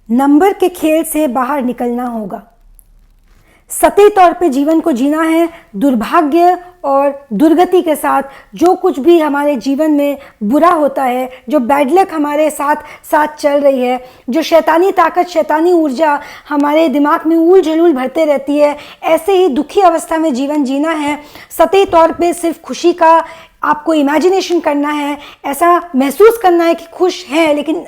Number के खेल से बाहर निकलना होगा। सतही तौर पे जीवन को जीना है। दुर्भाग्य और दुर्गति के साथ जो कुछ भी हमारे जीवन में बुरा होता है, जो बैड लक हमारे साथ साथ चल रही है, जो शैतानी ताकत, शैतानी ऊर्जा हमारे दिमाग में ऊल जलूल भरते रहती है, ऐसे ही दुखी अवस्था में जीवन जीना है। सतही तौर पे सिर्फ खुशी का आपको इमेजिनेशन करना है, ऐसा महसूस करना है कि खुश हैं, लेकिन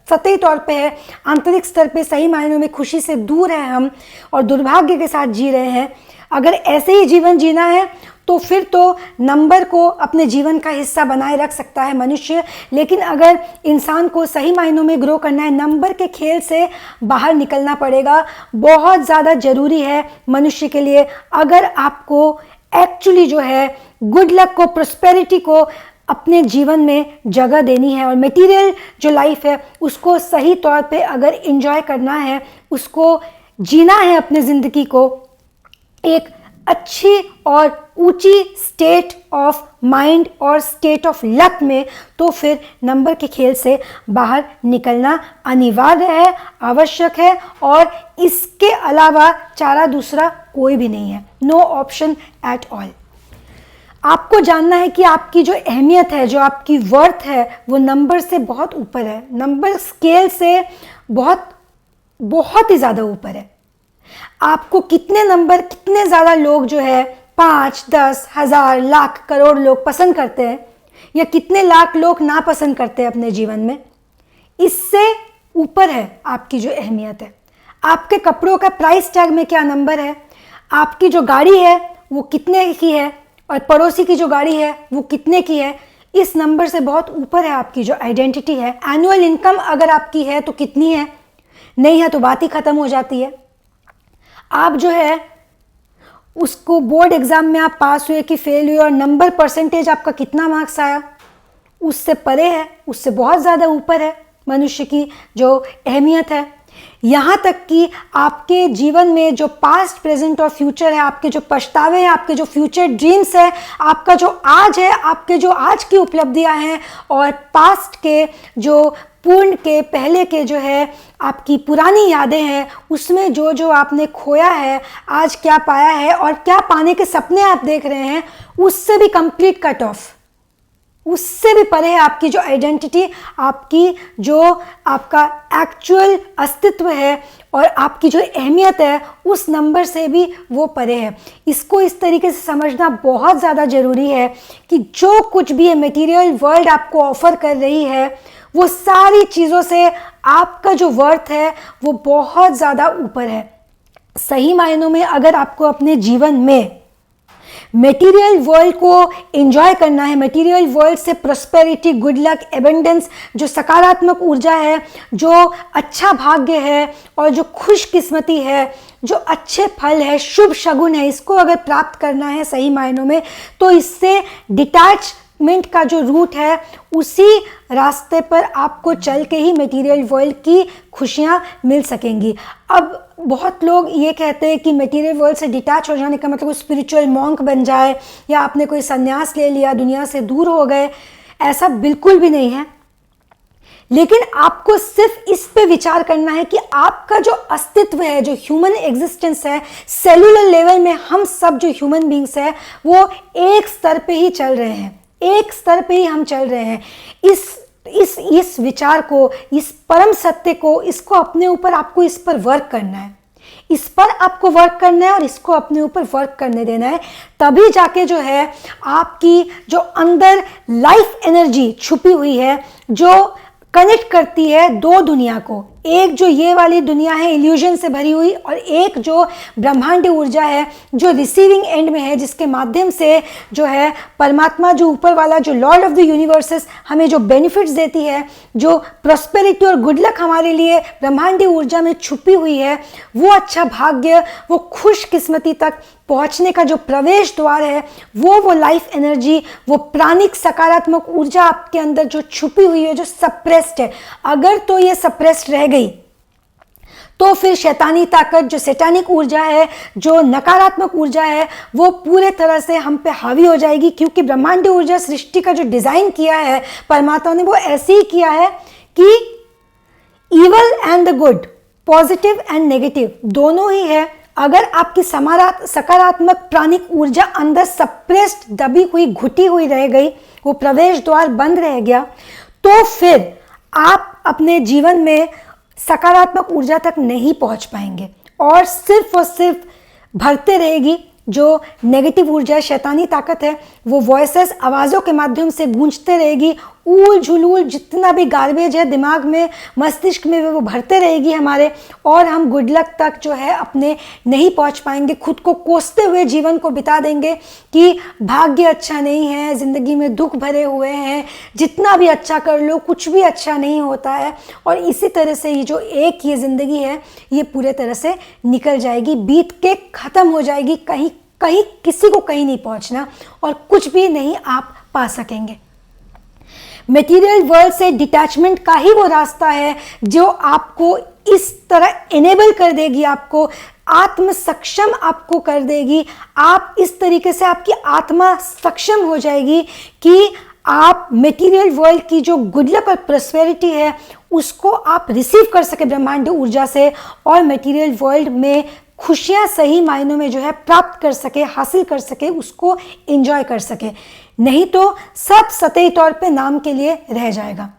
सतही तौर पे है, आंतरिक स्तर पे सही मायनों में खुशी से दूर है हम और दुर्भाग्य के साथ जी रहे हैं। अगर ऐसे ही जीवन जीना है तो फिर तो नंबर को अपने जीवन का हिस्सा बनाए रख सकता है मनुष्य, लेकिन अगर इंसान को सही मायनों में ग्रो करना है, नंबर के खेल से बाहर निकलना पड़ेगा। बहुत ज़्यादा ज़रूरी है मनुष्य के लिए। अगर आपको एक्चुअली जो है गुड लक को, प्रॉस्पेरिटी को अपने जीवन में जगह देनी है और मटेरियल जो लाइफ है उसको सही तौर पे अगर एंजॉय करना है, उसको जीना है, अपने ज़िंदगी को एक अच्छी और ऊंची स्टेट ऑफ माइंड और स्टेट ऑफ लक में, तो फिर नंबर के खेल से बाहर निकलना अनिवार्य है, आवश्यक है और इसके अलावा चारा दूसरा कोई भी नहीं है। No option at all. आपको जानना है कि आपकी जो अहमियत है, जो आपकी वर्थ है, वो नंबर से बहुत ऊपर है, नंबर स्केल से बहुत बहुत ही ज़्यादा ऊपर है। आपको कितने नंबर, कितने ज़्यादा लोग जो है 5, 10, 1000, लाख, करोड़ लोग पसंद करते हैं या कितने लाख लोग नापसंद करते हैं अपने जीवन में, इससे ऊपर है आपकी जो अहमियत है। आपके कपड़ों का प्राइस टैग में क्या नंबर है, आपकी जो गाड़ी है वो कितने की है और पड़ोसी की जो गाड़ी है वो कितने की है, इस नंबर से बहुत ऊपर है आपकी जो आइडेंटिटी है। एनुअल इनकम अगर आपकी है तो कितनी है, नहीं है तो बात ही ख़त्म हो जाती है। आप जो है उसको बोर्ड एग्ज़ाम में आप पास हुए कि फेल हुए और नंबर परसेंटेज आपका कितना मार्क्स आया, उससे परे है, उससे बहुत ज़्यादा ऊपर है मनुष्य की जो अहमियत है। यहाँ तक कि आपके जीवन में जो पास्ट, प्रेजेंट और फ्यूचर है, आपके जो पछतावे हैं, आपके जो फ्यूचर ड्रीम्स है, आपका जो आज है, आपके जो आज की उपलब्धियाँ हैं और पास्ट के जो पूर्ण के पहले के जो है आपकी पुरानी यादें हैं, उसमें जो जो आपने खोया है, आज क्या पाया है और क्या पाने के सपने आप देख रहे हैं, उससे भी कंप्लीट कट ऑफ, उससे भी परे है आपकी जो आइडेंटिटी, आपकी जो आपका एक्चुअल अस्तित्व है और आपकी जो अहमियत है, उस नंबर से भी वो परे है। इसको इस तरीके से समझना बहुत ज़्यादा ज़रूरी है कि जो कुछ भी ये मटेरियल वर्ल्ड आपको ऑफर कर रही है, वो सारी चीज़ों से आपका जो वर्थ है वो बहुत ज़्यादा ऊपर है। सही मायनों में अगर आपको अपने जीवन में मटेरियल वर्ल्ड को एंजॉय करना है, मटेरियल वर्ल्ड से प्रॉस्पेरिटी, गुड लक, एबंडेंस, जो सकारात्मक ऊर्जा है, जो अच्छा भाग्य है और जो खुशकिस्मती है, जो अच्छे फल है, शुभ शगुन है, इसको अगर प्राप्त करना है सही मायनों में, तो इससे डिटैचमेंट का जो रूट है, उसी रास्ते पर आपको चल के ही मटेरियल वर्ल्ड की खुशियाँ मिल सकेंगी। अब बहुत लोग ये कहते हैं कि मटेरियल वर्ल्ड से डिटैच हो जाने का मतलब स्पिरिचुअल मॉन्क बन जाए या आपने कोई संन्यास ले लिया, दुनिया से दूर हो गए। ऐसा बिल्कुल भी नहीं है, लेकिन आपको सिर्फ इस पे विचार करना है कि आपका जो अस्तित्व है, जो ह्यूमन एग्जिस्टेंस है, सेलुलर लेवल में हम सब जो ह्यूमन बींग्स है वो एक स्तर पे ही चल रहे हैं, एक स्तर पे ही हम चल रहे हैं। इस विचार को, इस परम सत्य को, इसको अपने ऊपर आपको इस पर वर्क करना है, इस पर आपको वर्क करना है और इसको अपने ऊपर वर्क करने देना है। तभी जाके जो है आपकी जो अंदर लाइफ एनर्जी छुपी हुई है, जो कनेक्ट करती है दो दुनिया को, एक जो ये वाली दुनिया है इल्यूजन से भरी हुई और एक जो ब्रह्मांड ऊर्जा है जो रिसीविंग एंड में है, जिसके माध्यम से जो है परमात्मा, जो ऊपर वाला, जो लॉर्ड ऑफ द यूनिवर्सेस हमें जो बेनिफिट्स देती है, जो प्रॉस्पेरिटी और गुड लक हमारे लिए ब्रह्मांडी ऊर्जा में छुपी हुई है, वो अच्छा भाग्य, वो खुशकिस्मती तक पहुंचने का जो प्रवेश द्वार है, वो लाइफ एनर्जी, वो प्राणिक सकारात्मक ऊर्जा आपके अंदर जो छुपी हुई है, जो सप्रेस्ड है, अगर तो ये सप्रेस्ड रह गई तो फिर शैतानी ताकत, जो सैटानिक ऊर्जा है, जो नकारात्मक ऊर्जा है, वो पूरे तरह से हम पे हावी हो जाएगी। क्योंकि ब्रह्मांडी ऊर्जा, सृष्टि का जो डिज़ाइन किया है परमात्मा ने, वो ऐसे ही किया है कि evil and the good, positive and negative दोनों ही है। अगर आपकी सकारात्मक प्राणिक ऊर्जा अंदर सप्रेस्ड, दबी हुई, घुटी हुई रह गई, वो प्रवेश द्वार बंद रह गया, तो फिर आप अपने जीवन में सकारात्मक ऊर्जा तक नहीं पहुंच पाएंगे और सिर्फ भरते रहेगी जो नेगेटिव ऊर्जा, शैतानी ताकत है, वो वॉइसेस आवाज़ों के माध्यम से गूंजते रहेगी। ऊल झुलूल जितना भी गार्बेज है दिमाग में, मस्तिष्क में, वो भरते रहेगी हमारे, और हम गुड लक तक जो है अपने नहीं पहुंच पाएंगे। खुद को कोसते हुए जीवन को बिता देंगे कि भाग्य अच्छा नहीं है, ज़िंदगी में दुख भरे हुए हैं, जितना भी अच्छा कर लो कुछ भी अच्छा नहीं होता है। और इसी तरह से ये जो एक ये ज़िंदगी है ये पूरे तरह से निकल जाएगी, बीत के ख़त्म हो जाएगी। कहीं किसी को कहीं नहीं पहुंचना और कुछ भी नहीं आप पा सकेंगे। मटेरियल वर्ल्ड से डिटैचमेंट का ही वो रास्ता है जो आपको इस तरह इनेबल कर देगी, आपको आत्म सक्षम आपको कर देगी। आप इस तरीके से आपकी आत्मा सक्षम हो जाएगी कि आप मटेरियल वर्ल्ड की जो गुड लक और प्रॉस्पेरिटी है उसको आप रिसीव कर सके ब्रह्मांड ऊर्जा से, और मटेरियल वर्ल्ड में खुशियां सही मायनों में जो है प्राप्त कर सके, हासिल कर सके, उसको एंजॉय कर सके। नहीं तो सब सतही तौर पे नाम के लिए रह जाएगा।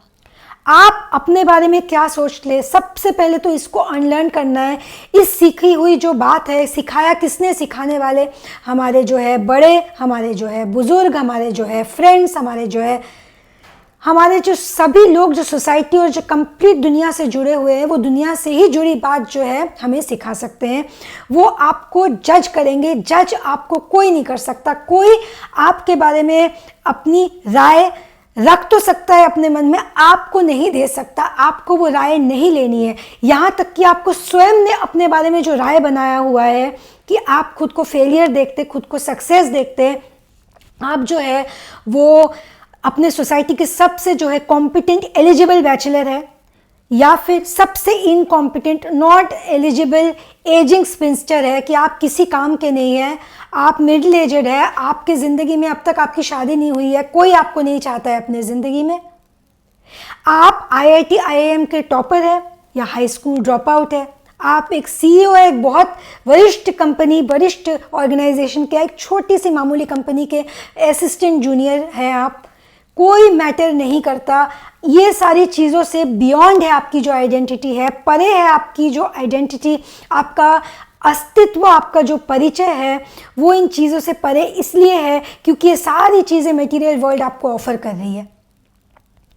आप अपने बारे में क्या सोच ले, सबसे पहले तो इसको अनलर्न करना है। इस सीखी हुई जो बात है, सिखाया किसने, सिखाने वाले हमारे जो है बड़े, हमारे जो है बुजुर्ग, हमारे जो है फ्रेंड्स, हमारे जो सभी लोग जो सोसाइटी और जो कंप्लीट दुनिया से जुड़े हुए हैं, वो दुनिया से ही जुड़ी बात जो है हमें सिखा सकते हैं। वो आपको जज करेंगे, जज आपको कोई नहीं कर सकता। कोई आपके बारे में अपनी राय रख तो सकता है अपने मन में, आपको नहीं दे सकता, आपको वो राय नहीं लेनी है। यहाँ तक कि आपको स्वयं ने अपने बारे में जो राय बनाया हुआ है कि आप खुद को फेलियर देखते, खुद को सक्सेस देखते, आप जो है वो अपने सोसाइटी के सबसे जो है कॉम्पिटेंट एलिजिबल बैचलर है, या फिर सबसे incompetent not eligible ageing sphincter है कि आप किसी काम के नहीं है, आप मिडिल एजेड है, आपके ज़िंदगी में अब तक आपकी शादी नहीं हुई है, कोई आपको नहीं चाहता है अपने ज़िंदगी में, आप IIT IIM के टॉपर है या हाई स्कूल ड्रॉप आउट है, आप एक CEO है, एक बहुत वरिष्ठ कंपनी, वरिष्ठ ऑर्गेनाइजेशन के एक छोटी सी मामूली कंपनी के असिस्टेंट जूनियर है, आप, कोई मैटर नहीं करता। ये सारी चीज़ों से बियॉन्ड है आपकी जो आइडेंटिटी है, परे है आपकी जो आइडेंटिटी, आपका अस्तित्व, आपका जो परिचय है वो इन चीज़ों से परे इसलिए है क्योंकि ये सारी चीज़ें मटेरियल वर्ल्ड आपको ऑफर कर रही है।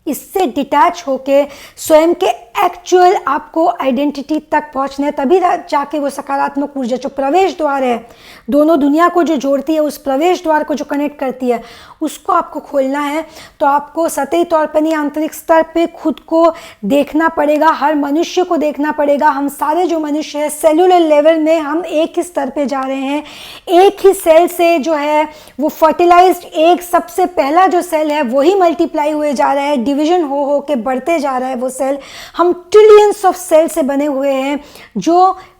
इससे डिटैच होके स्वयं के एक्चुअल आपको आइडेंटिटी तक पहुंचना है, तभी जाके वो सकारात्मक ऊर्जा जो प्रवेश द्वार है, दोनों दुनिया को जो जोड़ती है, उस प्रवेश द्वार को जो कनेक्ट करती है, उसको आपको खोलना है। तो आपको सतही तौर पर नहीं, आंतरिक स्तर पे खुद को देखना पड़ेगा, हर मनुष्य को देखना पड़ेगा। हम सारे जो मनुष्य हैं सेलुलर लेवल में हम एक ही स्तर पे जा रहे हैं, एक ही सेल से जो है वो फर्टिलाइज्ड एक सबसे पहला जो सेल है वही मल्टीप्लाई हुए जा रहा है, डिवीजन हो के बढ़ते जा रहा है वो सेल। हम ट्रिलियंस ऑफ सेल से बने हुए हैं जो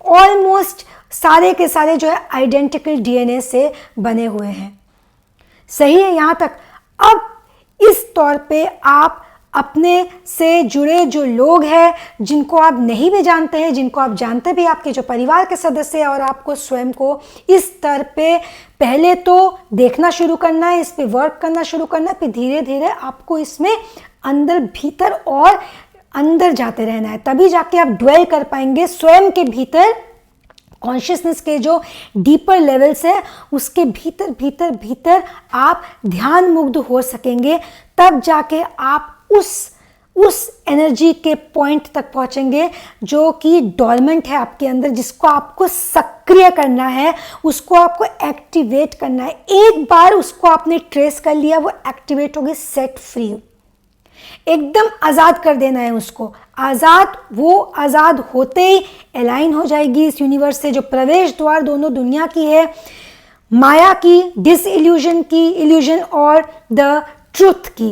ऑलमोस्ट सारे के सारे जो है आइडेंटिकल DNA से बने हुए हैं। सही है यहाँ तक। अब इस तौर पे आप अपने से जुड़े जो लोग हैं, जिनको आप नहीं भी जानते हैं, जिनको आप जानते भी, आपके जो परिवार के सदस्य हैं, और आपको स्वयं को इस स्तर पे पहले तो देखना शुरू करना है, इस पे वर्क करना शुरू करना है, फिर धीरे धीरे आपको इसमें अंदर भीतर और अंदर जाते रहना है, तभी जाके आप ड्वेल कर पाएंगे स्वयं के भीतर। कॉन्शियसनेस के जो डीपर लेवल्स है उसके भीतर भीतर भीतर आप ध्यान मुग्ध हो सकेंगे, तब जाके आप उस एनर्जी के पॉइंट तक पहुंचेंगे जो कि डोरमेंट है आपके अंदर, जिसको आपको सक्रिय करना है, उसको आपको एक्टिवेट करना है। एक बार उसको आपने ट्रेस कर लिया, वो एक्टिवेट होगी, सेट फ्री, एकदम आज़ाद कर देना है उसको। आज़ाद, वो आज़ाद होते ही अलाइन हो जाएगी इस यूनिवर्स से, जो प्रवेश द्वार दोनों दुनिया की है, माया की, डिसइल्यूजन की, इल्यूजन, और द ट्रुथ की,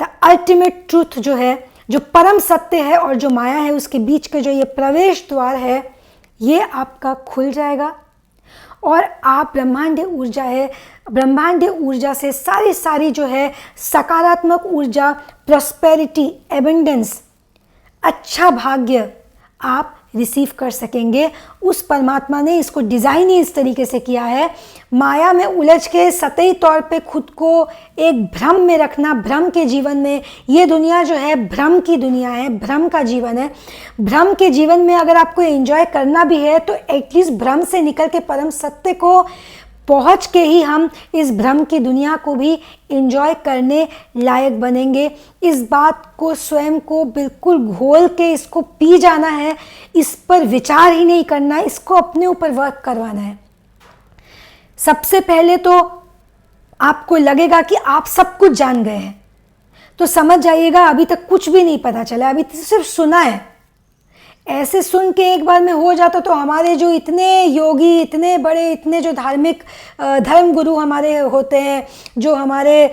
द अल्टीमेट ट्रुथ जो है, जो परम सत्य है और जो माया है, उसके बीच के जो ये प्रवेश द्वार है, ये आपका खुल जाएगा और आप ब्रह्मांड ऊर्जा है, ब्रह्मांड ऊर्जा से सारी जो है सकारात्मक ऊर्जा, प्रॉस्पेरिटी, एबंडेंस, अच्छा भाग्य आप रिसीव कर सकेंगे। उस परमात्मा ने इसको डिज़ाइन ही इस तरीके से किया है, माया में उलझ के सतही तौर पे खुद को एक भ्रम में रखना, भ्रम के जीवन में। ये दुनिया जो है भ्रम की दुनिया है, भ्रम का जीवन है। भ्रम के जीवन में अगर आपको एंजॉय करना भी है तो एटलीस्ट भ्रम से निकल के परम सत्य को पहुँच के ही हम इस भ्रम की दुनिया को भी एंजॉय करने लायक बनेंगे। इस बात को स्वयं को बिल्कुल घोल के इसको पी जाना है, इस पर विचार ही नहीं करना है, इसको अपने ऊपर वर्क करवाना है। सबसे पहले तो आपको लगेगा कि आप सब कुछ जान गए हैं, तो समझ जाइएगा अभी तक कुछ भी नहीं पता चला, अभी तो सिर्फ सुना है। ऐसे सुन के एक बार में हो जाता तो हमारे जो इतने योगी, इतने बड़े, इतने जो धार्मिक धर्म गुरु हमारे होते हैं, जो हमारे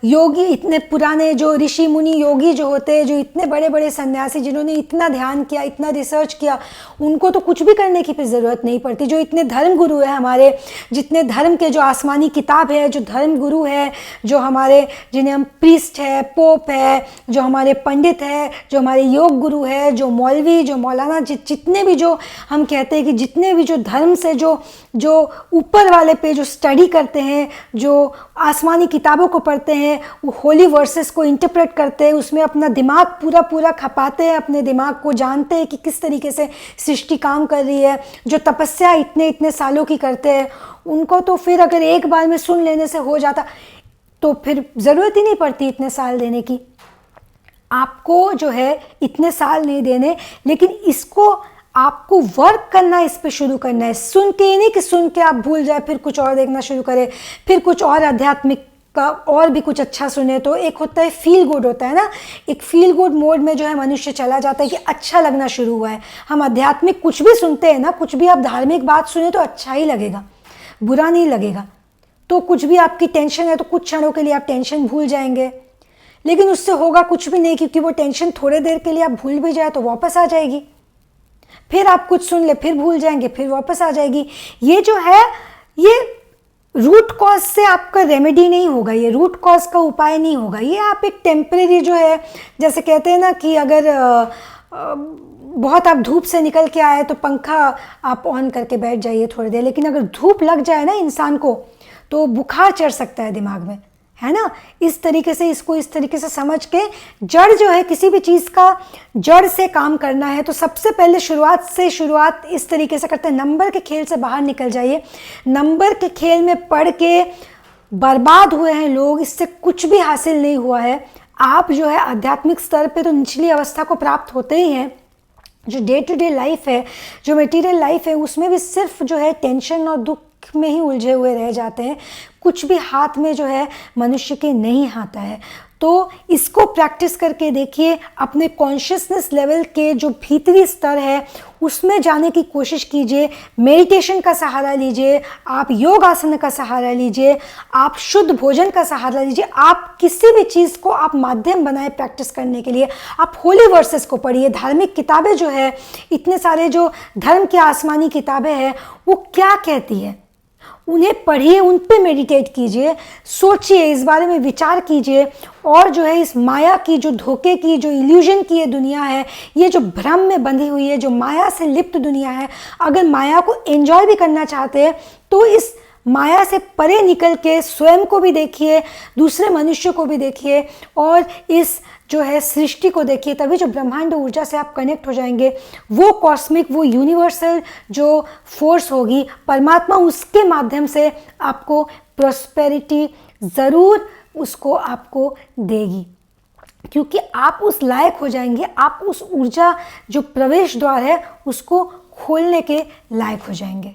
योगी, इतने पुराने जो ऋषि मुनि योगी जो होते हैं, जो इतने बड़े बड़े सन्यासी जिन्होंने इतना ध्यान किया, इतना रिसर्च किया, उनको तो कुछ भी करने की फिर ज़रूरत नहीं पड़ती। जो इतने धर्म गुरु है हमारे, जितने धर्म के जो आसमानी किताब है, जो धर्म गुरु है, जो हमारे जिन्हें हम प्रीस्ट है, पोप है, जो हमारे पंडित है, जो हमारे योग गुरु है, जो मौलवी, जो मौलाना, जितने भी जो हम कहते हैं कि जितने भी जो धर्म से जो ऊपर वाले पे जो स्टडी करते हैं, जो आसमानी किताबों को पढ़ते हैं, वो होली वर्सेस को इंटरप्रेट करते हैं, उसमें अपना दिमाग पूरा पूरा खपाते हैं, अपने दिमाग को जानते हैं कि किस तरीके से सृष्टि काम कर रही है, जो तपस्या इतने इतने सालों की करते हैं, उनको तो फिर अगर एक बार में सुन लेने से हो जाता तो फिर ज़रूरत ही नहीं पड़ती इतने साल देने की। आपको जो है इतने साल नहीं देने, लेकिन इसको आपको वर्क करना, इस पे शुरू करना है। सुन के ही नहीं कि सुन के आप भूल जाए, फिर कुछ और देखना शुरू करें, फिर कुछ और आध्यात्मिक का और भी कुछ अच्छा सुने। तो एक होता है फील गुड, होता है ना, एक फील गुड मोड में जो है मनुष्य चला जाता है कि अच्छा लगना शुरू हुआ है। हम आध्यात्मिक कुछ भी सुनते हैं ना, कुछ भी आप धार्मिक बात सुने तो अच्छा ही लगेगा, बुरा नहीं लगेगा। तो कुछ भी आपकी टेंशन है तो कुछ क्षणों के लिए आप टेंशन भूल जाएंगे, लेकिन उससे होगा कुछ भी नहीं, क्योंकि वो टेंशन थोड़े देर के लिए आप भूल भी जाए तो वापस आ जाएगी। फिर आप कुछ सुन ले, फिर भूल जाएंगे, फिर वापस आ जाएगी। ये जो है, ये रूट कॉज से आपका रेमेडी नहीं होगा, ये रूट कॉज का उपाय नहीं होगा। ये आप एक टेम्परेरी जो है, जैसे कहते हैं ना कि अगर बहुत आप धूप से निकल के आए तो पंखा आप ऑन करके बैठ जाइए थोड़ी देर, लेकिन अगर धूप लग जाए ना इंसान को तो बुखार चढ़ सकता है दिमाग में, है ना। इस तरीके से इसको इस तरीके से समझ के, जड़ जो है किसी भी चीज़ का जड़ से काम करना है तो सबसे पहले शुरुआत इस तरीके से करते हैं, नंबर के खेल से बाहर निकल जाइए। नंबर के खेल में पढ़ के बर्बाद हुए हैं लोग, इससे कुछ भी हासिल नहीं हुआ है। आप जो है आध्यात्मिक स्तर पे तो निचली अवस्था को प्राप्त होते ही हैं। जो डे टू डे लाइफ है, जो मटेरियल लाइफ है, उसमें भी सिर्फ जो है टेंशन और दुख में ही उलझे हुए रह जाते हैं। कुछ भी हाथ में जो है मनुष्य के नहीं आता है। तो इसको प्रैक्टिस करके देखिए, अपने कॉन्शियसनेस लेवल के जो भीतरी स्तर है उसमें जाने की कोशिश कीजिए। मेडिटेशन का सहारा लीजिए, आप योग आसन का सहारा लीजिए, आप शुद्ध भोजन का सहारा लीजिए। आप किसी भी चीज़ को आप माध्यम बनाए प्रैक्टिस करने के लिए। आप होली वर्सेस को पढ़िए, धार्मिक किताबें जो है, इतने सारे जो धर्म की आसमानी किताबें हैं वो क्या कहती है, उन्हें पढ़िए, उन पे मेडिटेट कीजिए, सोचिए, इस बारे में विचार कीजिए। और जो है इस माया की, जो धोखे की, जो इल्यूजन की ये दुनिया है, ये जो भ्रम में बंधी हुई है, जो माया से लिप्त दुनिया है, अगर माया को एंजॉय भी करना चाहते हैं तो इस माया से परे निकल के स्वयं को भी देखिए, दूसरे मनुष्य को भी देखिए और इस जो है सृष्टि को देखिए। तभी जो ब्रह्मांड ऊर्जा से आप कनेक्ट हो जाएंगे, वो कॉस्मिक, वो यूनिवर्सल जो फोर्स होगी, परमात्मा, उसके माध्यम से आपको प्रॉस्पेरिटी ज़रूर उसको आपको देगी, क्योंकि आप उस लायक हो जाएंगे, आप उस ऊर्जा जो प्रवेश द्वार है उसको खोलने के लायक हो जाएंगे।